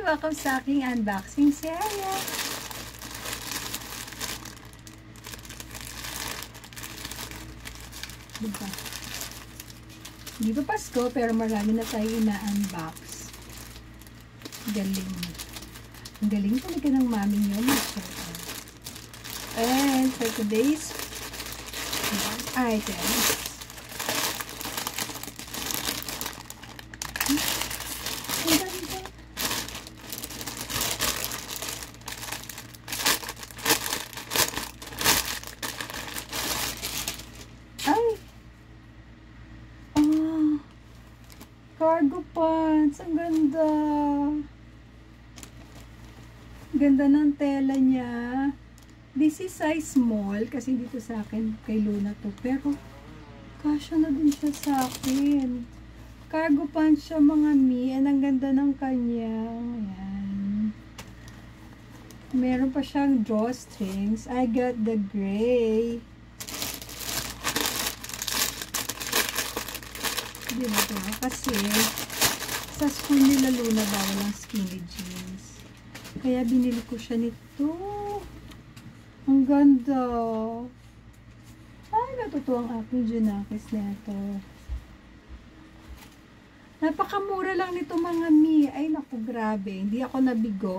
Welcome sa aking unboxing serye. Diba? Hindi pa Pasko, pero marami na tayo ina-unbox. Galing. Ang galing talaga ng mami nyo. And for today's items, cargo pants. Ang ganda. Ganda ng tela niya. This is size small kasi dito sa akin kay Luna to. Pero kasya na din siya sa akin. Cargo pants siya mga mi. And ang ganda ng kanya. Ayan. Meron pa siyang drawstrings. I got the gray. Diba? Kasi sa school nila Luna bawal ang skinny jeans. Kaya binili ko siya nito. Ang ganda. Ay, natutuwa ang aking Junakis na ito. Napakamura lang nito mga mi. Ay, naku, grabe. Hindi ako nabigo.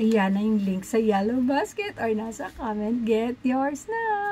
Ayan na yung link sa Yellow Basket or nasa comment. Get yours na!